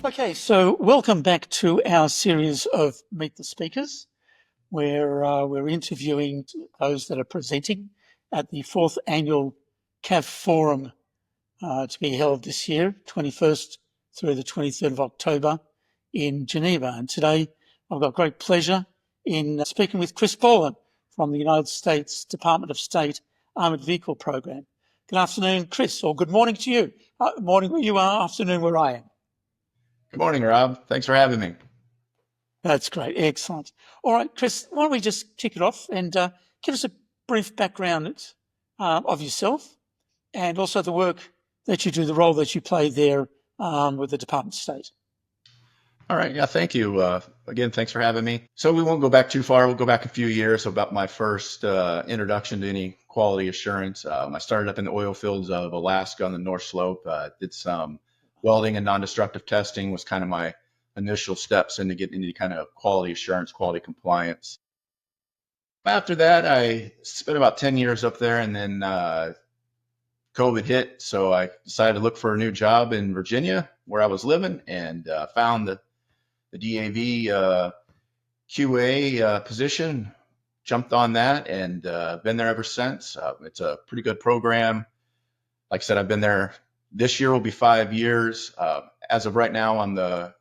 Okay, so welcome back to our series of Meet the Speakers, where we're interviewing those that are presenting at the 4th Annual CAV Forum to be held this year, 21st through the 23rd of October in Geneva. And today I've got great pleasure in speaking with Chris Bolin from the United States Department of State Armoured Vehicle Program. Good afternoon, Chris, or good morning to you. Morning where you are, afternoon where I am. Good morning, Rob. Thanks for having me. That's great. Excellent. All right, Chris, why don't we just kick it off and give us a brief background of yourself and also the work that you do, the role that you play there with the Department of State. All right. Yeah, thank you. Again, thanks for having me. So we won't go back too far. We'll go back a few years. So about my first introduction to any quality assurance. I started up in the oil fields of Alaska on the North Slope. Did some welding and non-destructive testing was kind of my initial steps into getting into kind of quality assurance, quality compliance. After that, I spent about 10 years up there, and then COVID hit. So I decided to look for a new job in Virginia where I was living, and found the DAV QA position, jumped on that, and been there ever since. It's a pretty good program. Like I said, I've been there. This year will be 5 years. As of right now, I'm the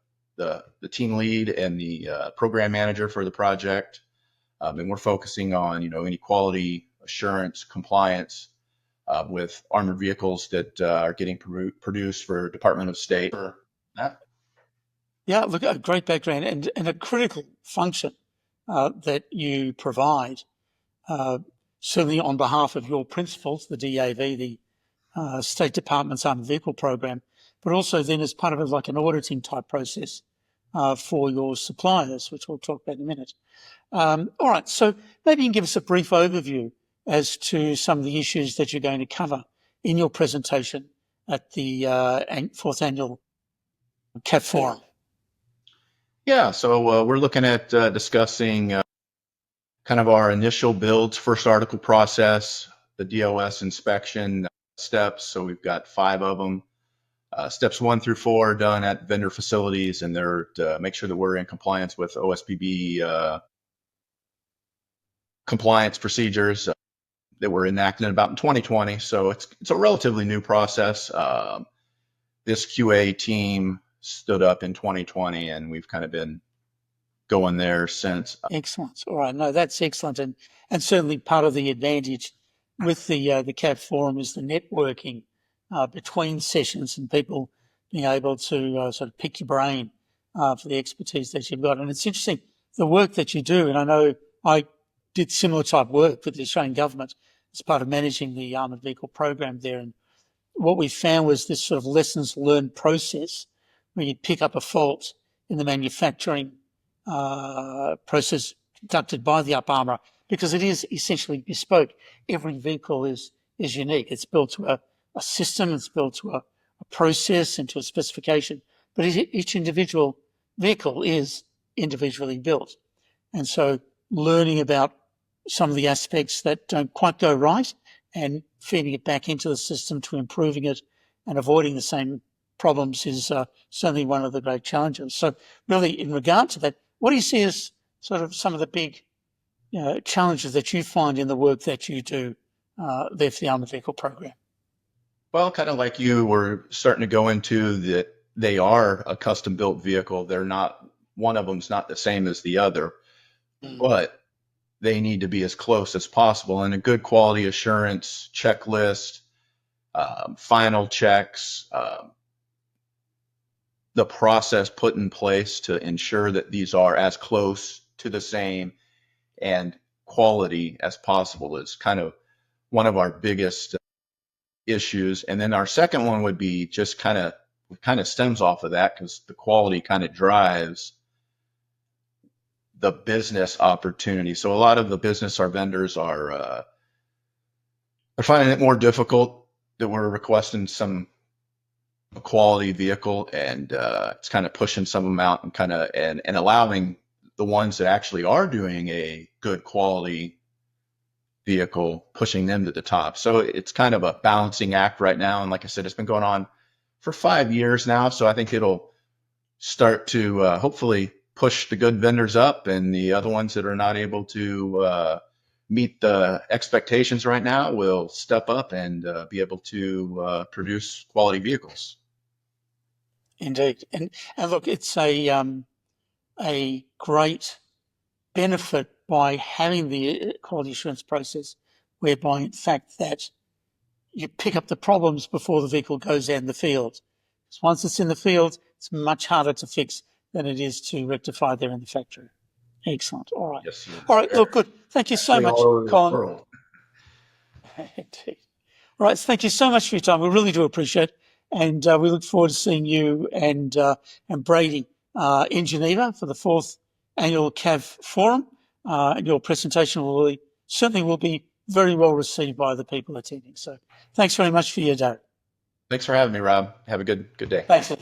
team lead and the program manager for the project, and we're focusing on any quality assurance compliance with armored vehicles that are getting produced for Department of State. For that. Yeah, look, a great background and a critical function that you provide, certainly on behalf of your principals, the DAV, the State Department's Armored Vehicle Program, but also then as part of it like an auditing type process for your suppliers, which we'll talk about in a minute. All right, so maybe you can give us a brief overview as to some of the issues that you're going to cover in your presentation at the 4th Annual CAV Forum. Yeah, so we're looking at discussing kind of our initial builds, first article process, the DOS inspection steps. So we've got 5 of them. Steps 1 through 4 are done at vendor facilities, and they're to make sure that we're in compliance with OSPB compliance procedures that were enacted about in 2020. So it's a relatively new process. This QA team stood up in 2020, and we've kind of been going there since. Excellent. All right. No, that's excellent. And certainly part of the advantage with the CAV Forum is the networking between sessions and people being able to sort of pick your brain for the expertise that you've got. And it's interesting, the work that you do, and I know I did similar type work with the Australian government as part of managing the armoured vehicle program there. And what we found was this sort of lessons learned process where you'd pick up a fault in the manufacturing process conducted by the up armourer, because it is essentially bespoke. Every vehicle is unique. It's built to a system, it's built to a process and to a specification, but each individual vehicle is individually built. And so learning about some of the aspects that don't quite go right and feeding it back into the system to improving it and avoiding the same problems is certainly one of the great challenges. So really, in regard to that, what do you see as sort of some of the big challenges that you find in the work that you do there for the Armoured Vehicle Program? Well, kind of like you were starting to go into that they are a custom built vehicle. They're not, one of them's not the same as the other, but they need to be as close as possible. And a good quality assurance checklist, final checks, the process put in place to ensure that these are as close to the same and quality as possible is kind of one of our biggest issues. And then our second one would be just kind of stems off of that, because the quality kind of drives the business opportunity. So a lot of the business, our vendors are finding it more difficult that we're requesting a quality vehicle, and it's kind of pushing some of them out and and allowing the ones that actually are doing a good quality vehicle, pushing them to the top. So it's kind of a balancing act right now. And like I said, it's been going on for 5 years now. So I think it'll start to hopefully push the good vendors up, and the other ones that are not able to meet the expectations right now will step up and be able to produce quality vehicles. Indeed. And look, it's a great benefit by having the quality assurance process, whereby in fact that you pick up the problems before the vehicle goes out in the field. Because once it's in the field, it's much harder to fix than it is to rectify there in the factory. Excellent. All right. Yes, sir. All right. Look, good. Thank you so Actually, much, all over the Colin. world. Indeed. All right. Thank you so much for your time. We really do appreciate it. And we look forward to seeing you and Brady in Geneva for the 4th Annual CAV Forum. And your presentation certainly will be very well received by the people attending. So thanks very much for your day. Thanks for having me, Rob. Have a good day. Thanks.